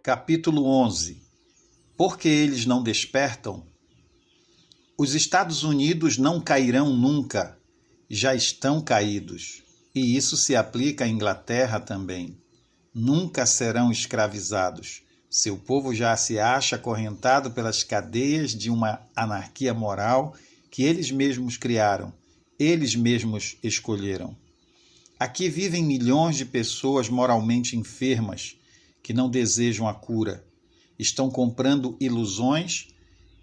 Capítulo 11. Por que eles não despertam? Os Estados Unidos não cairão nunca, já estão caídos. E isso se aplica à Inglaterra também. Nunca serão escravizados. Seu povo já se acha acorrentado pelas cadeias de uma anarquia moral que eles mesmos criaram, eles mesmos escolheram. Aqui vivem milhões de pessoas moralmente enfermas que não desejam a cura. Estão comprando ilusões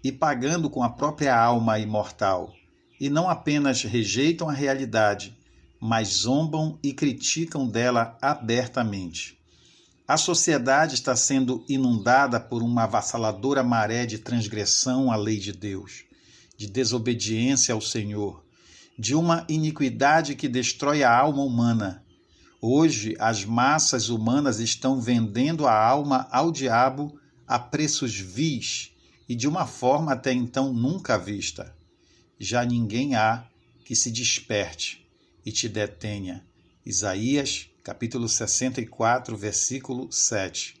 e pagando com a própria alma imortal. E não apenas rejeitam a realidade, mas zombam e criticam dela abertamente. A sociedade está sendo inundada por uma avassaladora maré de transgressão à lei de Deus, de desobediência ao Senhor, de uma iniquidade que destrói a alma humana. Hoje, as massas humanas estão vendendo a alma ao diabo a preços vis e de uma forma até então nunca vista. Já ninguém há que se desperte e te detenha. Isaías, capítulo 64, versículo 7.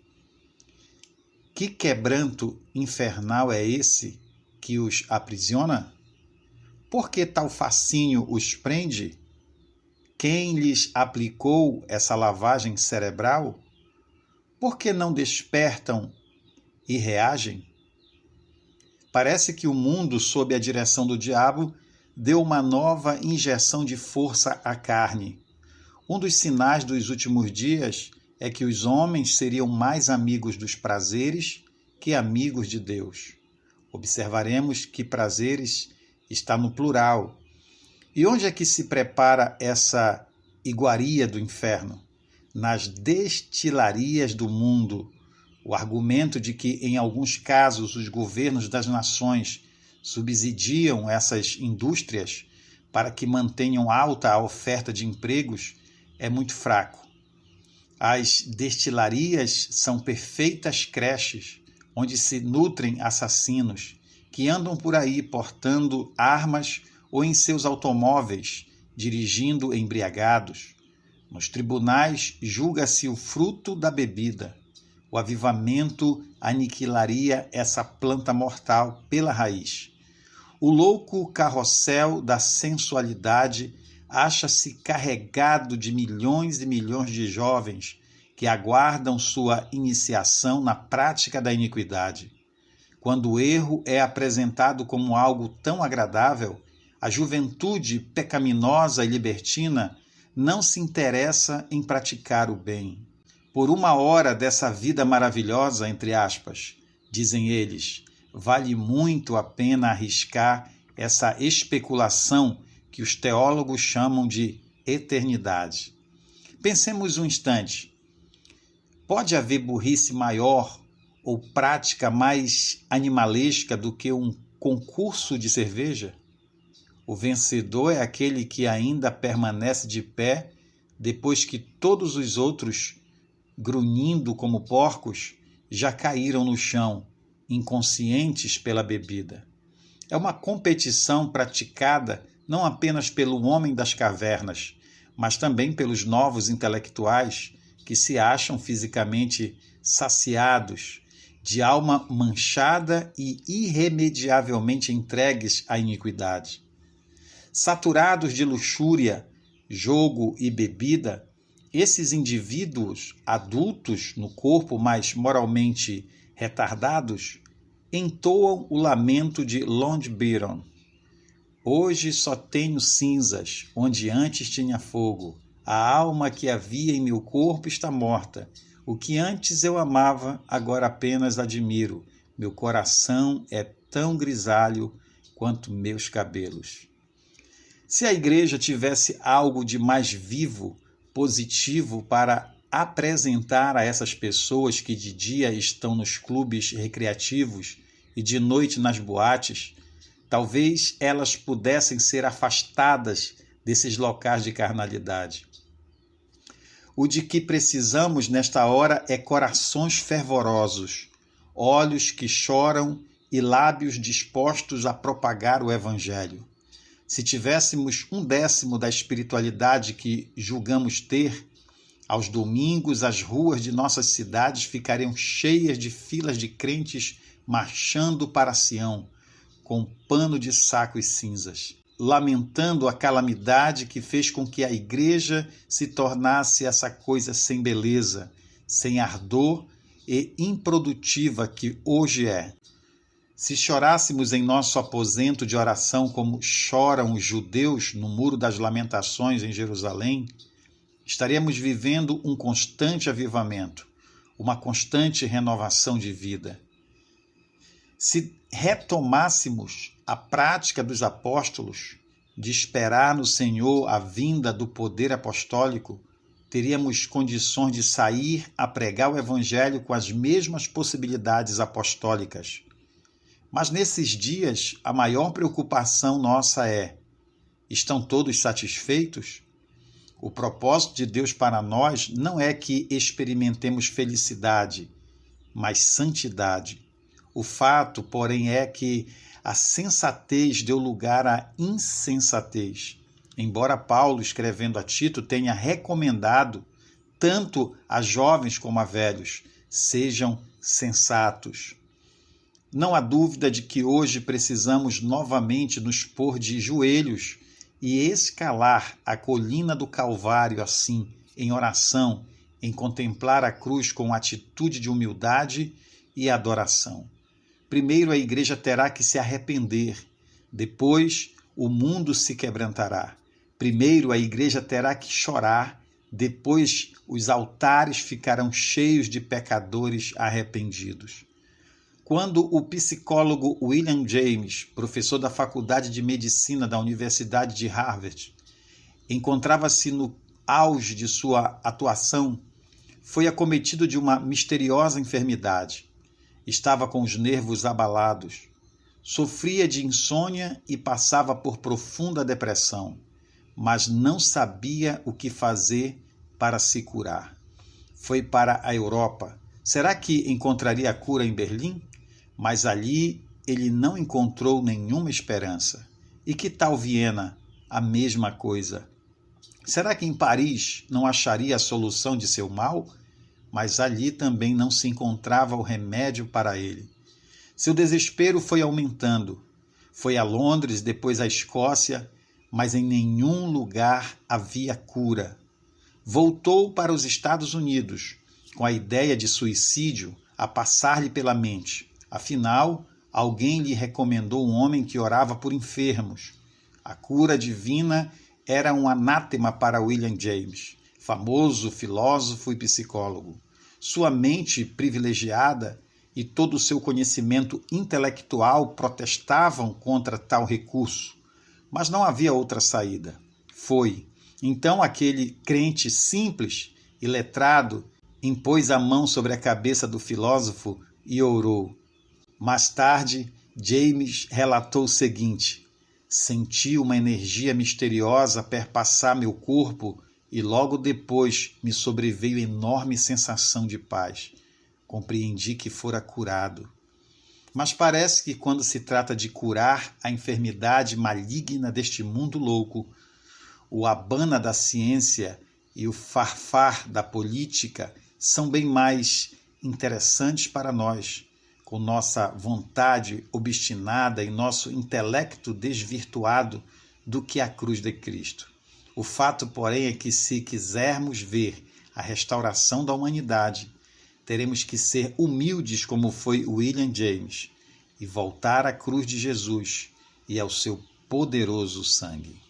Que quebranto infernal é esse que os aprisiona? Por que tal fascínio os prende? Quem lhes aplicou essa lavagem cerebral? Por que não despertam e reagem? Parece que o mundo, sob a direção do diabo, deu uma nova injeção de força à carne. Um dos sinais dos últimos dias é que os homens seriam mais amigos dos prazeres que amigos de Deus. Observaremos que prazeres está no plural. E onde é que se prepara essa iguaria do inferno? Nas destilarias do mundo. O argumento de que, em alguns casos, os governos das nações subsidiam essas indústrias para que mantenham alta a oferta de empregos é muito fraco. As destilarias são perfeitas creches onde se nutrem assassinos que andam por aí portando armas ou em seus automóveis, dirigindo embriagados. Nos tribunais julga-se o fruto da bebida. O avivamento aniquilaria essa planta mortal pela raiz. O louco carrossel da sensualidade acha-se carregado de milhões e milhões de jovens que aguardam sua iniciação na prática da iniquidade. Quando o erro é apresentado como algo tão agradável, a juventude pecaminosa e libertina não se interessa em praticar o bem. Por uma hora dessa vida maravilhosa, entre aspas, dizem eles, vale muito a pena arriscar essa especulação que os teólogos chamam de eternidade. Pensemos um instante. Pode haver burrice maior ou prática mais animalesca do que um concurso de cerveja? O vencedor é aquele que ainda permanece de pé depois que todos os outros, grunhindo como porcos, já caíram no chão, inconscientes pela bebida. É uma competição praticada não apenas pelo homem das cavernas, mas também pelos novos intelectuais que se acham fisicamente saciados, de alma manchada e irremediavelmente entregues à iniquidade. Saturados de luxúria, jogo e bebida, esses indivíduos adultos no corpo, mas moralmente retardados, entoam o lamento de Lord Byron. Hoje só tenho cinzas, onde antes tinha fogo. A alma que havia em meu corpo está morta. O que antes eu amava, agora apenas admiro. Meu coração é tão grisalho quanto meus cabelos. Se a igreja tivesse algo de mais vivo, positivo para apresentar a essas pessoas que de dia estão nos clubes recreativos e de noite nas boates, talvez elas pudessem ser afastadas desses locais de carnalidade. O de que precisamos nesta hora é corações fervorosos, olhos que choram e lábios dispostos a propagar o Evangelho. Se tivéssemos 1/10 da espiritualidade que julgamos ter, Aos domingos, as ruas de nossas cidades ficariam cheias de filas de crentes marchando para Sião, com pano de saco e cinzas, lamentando a calamidade que fez com que a igreja se tornasse essa coisa sem beleza, sem ardor e improdutiva que hoje é. Se chorássemos em nosso aposento de oração como choram os judeus no Muro das Lamentações em Jerusalém, estaríamos vivendo um constante avivamento, uma constante renovação de vida. Se retomássemos a prática dos apóstolos de esperar no Senhor a vinda do poder apostólico, teríamos condições de sair a pregar o Evangelho com as mesmas possibilidades apostólicas. Mas nesses dias, a maior preocupação nossa é: estão todos satisfeitos? O propósito de Deus para nós não é que experimentemos felicidade, mas santidade. O fato, porém, é que a sensatez deu lugar à insensatez. Embora Paulo, escrevendo a Tito, tenha recomendado, tanto a jovens como a velhos, sejam sensatos. Não há dúvida de que hoje precisamos novamente nos pôr de joelhos e escalar a colina do Calvário assim, em oração, em contemplar a cruz com atitude de humildade e adoração. Primeiro a igreja terá que se arrepender, depois o mundo se quebrantará. Primeiro a igreja terá que chorar, depois os altares ficarão cheios de pecadores arrependidos. Quando o psicólogo William James, professor da Faculdade de Medicina da Universidade de Harvard, encontrava-se no auge de sua atuação, foi acometido de uma misteriosa enfermidade. Estava com os nervos abalados, sofria de insônia e passava por profunda depressão, mas não sabia o que fazer para se curar. Foi para a Europa. Será que encontraria a cura em Berlim? Mas ali ele não encontrou nenhuma esperança. E que tal Viena? A mesma coisa. Será que em Paris não acharia a solução de seu mal? Mas ali também não se encontrava o remédio para ele. Seu desespero foi aumentando. Foi a Londres, depois à Escócia, mas em nenhum lugar havia cura. Voltou para os Estados Unidos, com a ideia de suicídio a passar-lhe pela mente. Afinal, alguém lhe recomendou um homem que orava por enfermos. A cura divina era um anátema para William James, famoso filósofo e psicólogo. Sua mente privilegiada e todo o seu conhecimento intelectual protestavam contra tal recurso, mas não havia outra saída. Foi. Então aquele crente simples e letrado impôs a mão sobre a cabeça do filósofo e orou. Mais tarde, James relatou o seguinte: senti uma energia misteriosa perpassar meu corpo e logo depois me sobreveio enorme sensação de paz. Compreendi que fora curado. Mas parece que quando se trata de curar a enfermidade maligna deste mundo louco, o abana da ciência e o farfar da política são bem mais interessantes para nós, com nossa vontade obstinada e nosso intelecto desvirtuado, do que a cruz de Cristo. O fato, porém, é que se quisermos ver a restauração da humanidade, teremos que ser humildes como foi William James e voltar à cruz de Jesus e ao seu poderoso sangue.